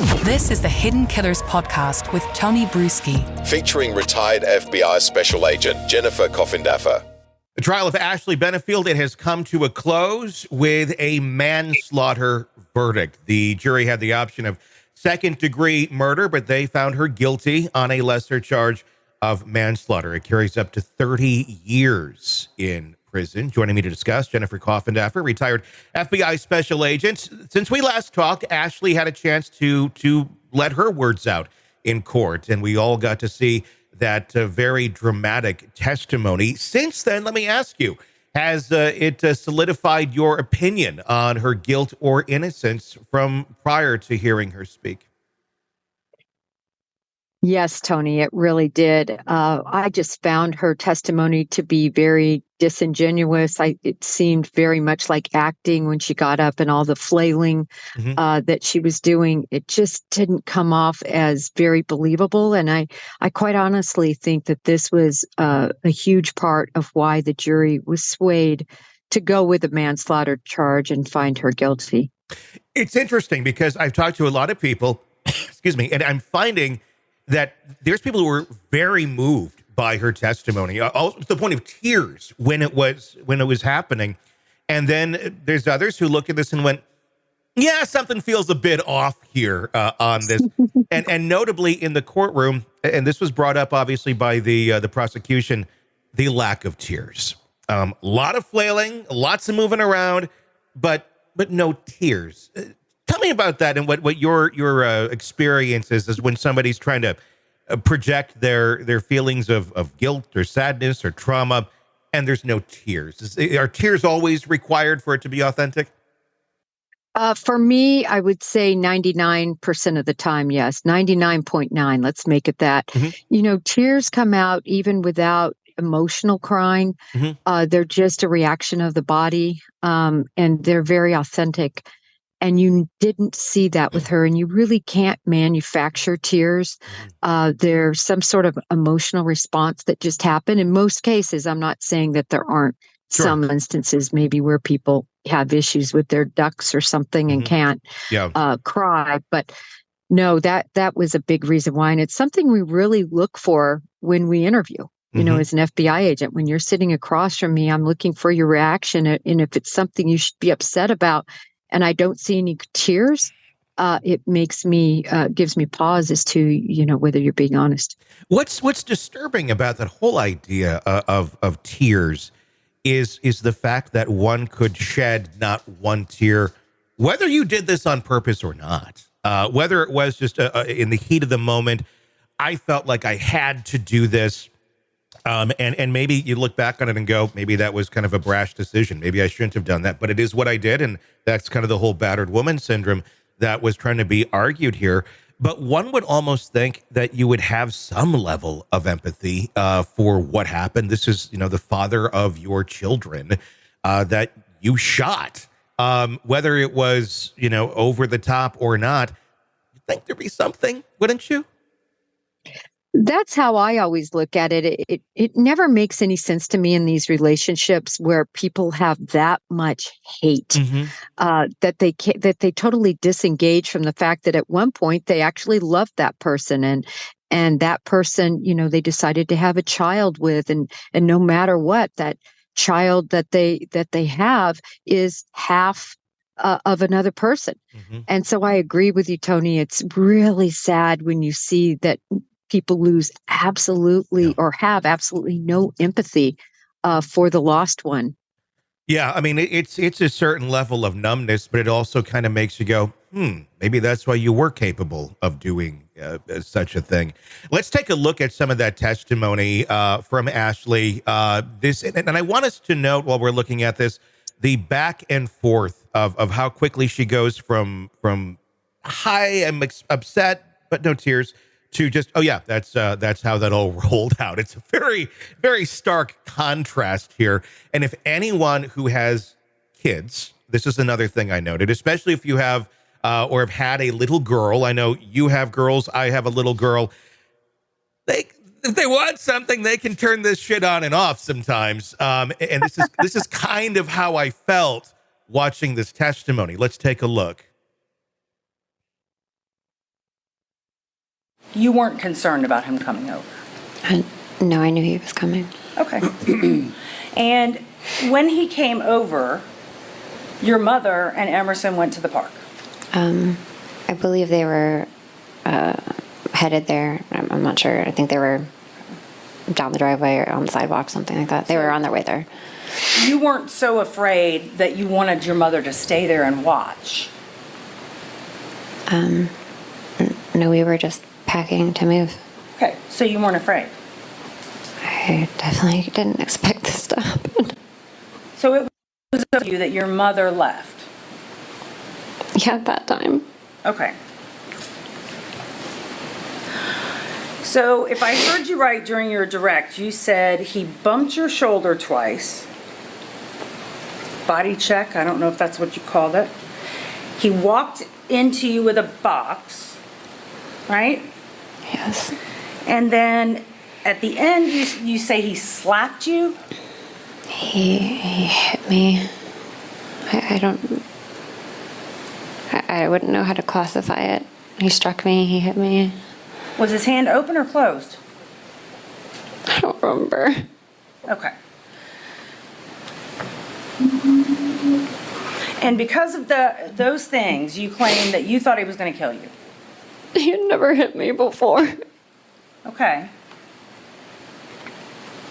This is the Hidden Killers podcast with Tony Brueski, featuring retired FBI Special Agent Jennifer Coffindaffer. The trial of Ashley Benefield, it has come to a close with a manslaughter verdict. The jury had the option of second-degree murder, but they found her guilty on a lesser charge of manslaughter. It carries up to 30 years in prison. Joining me to discuss, Jennifer Coffindaffer, retired FBI Special Agent. Since we last talked, Ashley had a chance to let her words out in court, and we all got to see that very dramatic testimony. Since then, let me ask you, has it solidified your opinion on her guilt or innocence from prior to hearing her speak? Yes, Tony, it really did. I just found her testimony to be very disingenuous. It seemed very much like acting when she got up, and all the flailing that she was doing. It just didn't come off as very believable. And I quite honestly think that this was a huge part of why the jury was swayed to go with a manslaughter charge and find her guilty. It's interesting because I've talked to a lot of people, excuse me, and I'm finding that there's people who were very moved by her testimony, to the point of tears when it was happening. And then there's others who look at this and went, yeah, something feels a bit off here on this. and notably in the courtroom, and this was brought up obviously by the prosecution, the lack of tears. A lot of flailing, lots of moving around, but no tears. Tell me about that and what your experience is when somebody's trying to project their feelings of guilt or sadness or trauma, and there's no tears. Are tears always required for it to be authentic? For me, I would say 99% of the time, yes. 99.9, let's make it that. Tears come out even without emotional crying. They're just a reaction of the body, and they're very authentic. And you didn't see that with her, and you really can't manufacture tears. There's some sort of emotional response that just happened. In most cases, I'm not saying that there aren't some instances maybe where people have issues with their ducts or something and can't cry. But no, that was a big reason why. And it's something we really look for when we interview. As an FBI agent, when you're sitting across from me, I'm looking for your reaction. And if it's something you should be upset about, and I don't see any tears, it gives me pause as to, whether you're being honest. What's disturbing about that whole idea of tears is the fact that one could shed not one tear, whether you did this on purpose or not, whether it was just in the heat of the moment. I felt like I had to do this. And maybe you look back on it and go, maybe that was kind of a brash decision. Maybe I shouldn't have done that, but it is what I did. And that's kind of the whole battered woman syndrome that was trying to be argued here. But one would almost think that you would have some level of empathy for what happened. This is, the father of your children that you shot, whether it was, over the top or not. You think there'd be something, wouldn't you? That's how I always look at it. It never makes any sense to me in these relationships where people have that much hate that they totally disengage from the fact that at one point they actually loved that person and that person, they decided to have a child with, and no matter what, that child that they have is half of another person. And so I agree with you, Tony. It's really sad when you see that people lose absolutely or have absolutely no empathy for the lost one. Yeah, I mean, it's a certain level of numbness, but it also kind of makes you go, maybe that's why you were capable of doing such a thing. Let's take a look at some of that testimony from Ashley. And I want us to note while we're looking at this, the back and forth of how quickly she goes from hi, I'm upset, but no tears, to just, oh yeah, that's how that all rolled out. It's a very, very stark contrast here. And if anyone who has kids, this is another thing I noted, especially if you have or have had a little girl. I know you have girls. I have a little girl. If they want something, they can turn this shit on and off sometimes. And this is kind of how I felt watching this testimony. Let's take a look. You weren't concerned about him coming over? No, I knew he was coming. Okay. And when he came over, your mother and Emerson went to the park? I believe they were headed there. I'm not sure. I think they were down the driveway or on the sidewalk, something like that. They were on their way there. You weren't so afraid that you wanted your mother to stay there and watch? No, we were just packing to move. Okay, so you weren't afraid? I definitely didn't expect this to happen. So it was of you that your mother left? Yeah, at that time. Okay. So if I heard you right during your direct, you said he bumped your shoulder twice. Body check, I don't know if that's what you called it. He walked into you with a box, right? Yes. And then at the end, you say he slapped you? He hit me. I wouldn't know how to classify it. He struck me, he hit me. Was his hand open or closed? I don't remember. Okay. And because of those things, you claim that you thought he was going to kill you. He had never hit me before. Okay.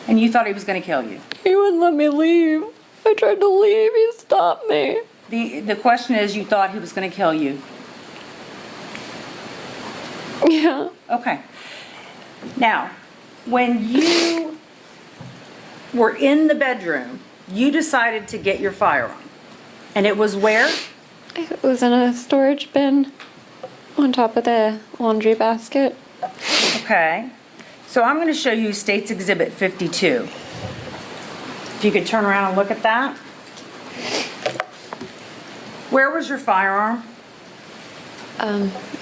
And you thought he was going to kill you. He wouldn't let me leave. I tried to leave, he stopped me. The question is, you thought he was going to kill you. Yeah. Okay. Now, when you were in the bedroom, you decided to get your firearm. And it was where? It was in a storage bin on top of the laundry basket. Okay. So I'm going to show you State's Exhibit 52. If you could turn around and look at that. Where was your firearm?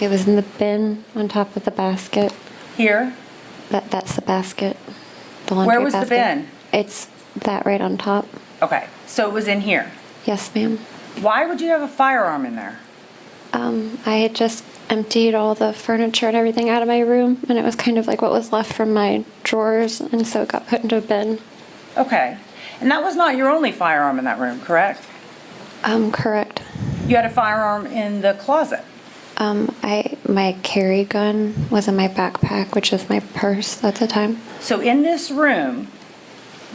It was in the bin on top of the basket. Here? That's the basket. The laundry Where was basket. the bin? It's that right on top. Okay. So it was in here. Yes, ma'am. Why would you have a firearm in there? I had just emptied all the furniture and everything out of my room, and it was kind of like what was left from my drawers, and so it got put into a bin. Okay. And that was not your only firearm in that room, correct? Correct. You had a firearm in the closet. My carry gun was in my backpack, which is my purse at the time. So in this room,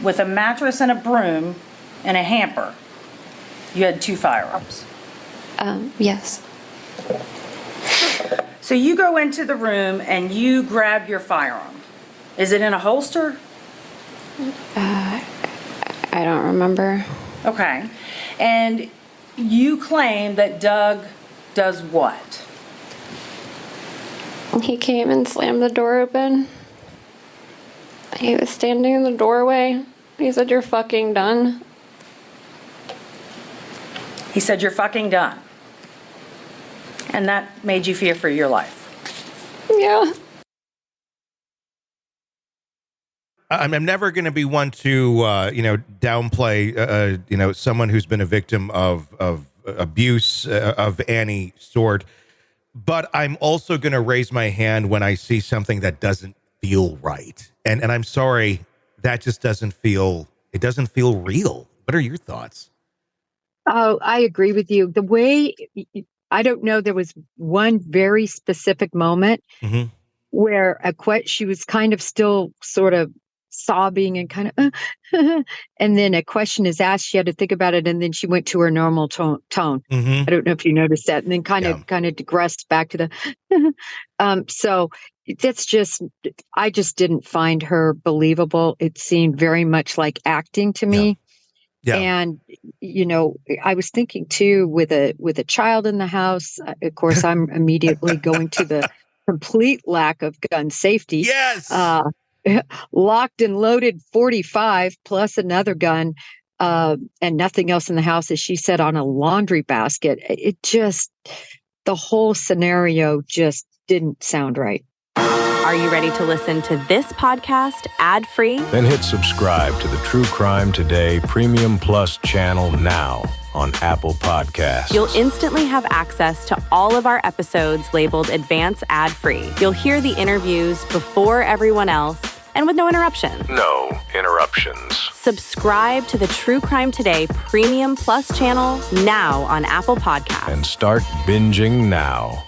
with a mattress and a broom and a hamper, you had 2 firearms. Yes. So you go into the room and you grab your firearm. Is it in a holster? I don't remember. Okay. And you claim that Doug does what? He came and slammed the door open. He was standing in the doorway. He said, "You're fucking done." He said, "You're fucking done." And that made you fear for your life. Yeah. I'm never going to be one to, downplay, someone who's been a victim of abuse of any sort. But I'm also going to raise my hand when I see something that doesn't feel right. And I'm sorry, that just doesn't feel real. What are your thoughts? Oh, I agree with you. The way, I don't know, there was one very specific moment where she was kind of still sort of sobbing and kind of, and then a question is asked. She had to think about it, and then she went to her normal tone. I don't know if you noticed that, and then kind of digressed back to the. So that's just, I just didn't find her believable. It seemed very much like acting to me. Yeah. And I was thinking too, with a child in the house. Of course, I'm immediately going to the complete lack of gun safety. Yes. Locked and loaded 45 plus another gun, and nothing else in the house, as she said, on a laundry basket. It just, the whole scenario just didn't sound right. Are you ready to listen to this podcast ad-free? Then hit subscribe to the True Crime Today Premium Plus channel now. on Apple Podcasts. You'll instantly have access to all of our episodes labeled Advance Ad-Free. You'll hear the interviews before everyone else and with no interruption. No interruptions. Subscribe to the True Crime Today Premium Plus channel now on Apple Podcasts. And start binging now.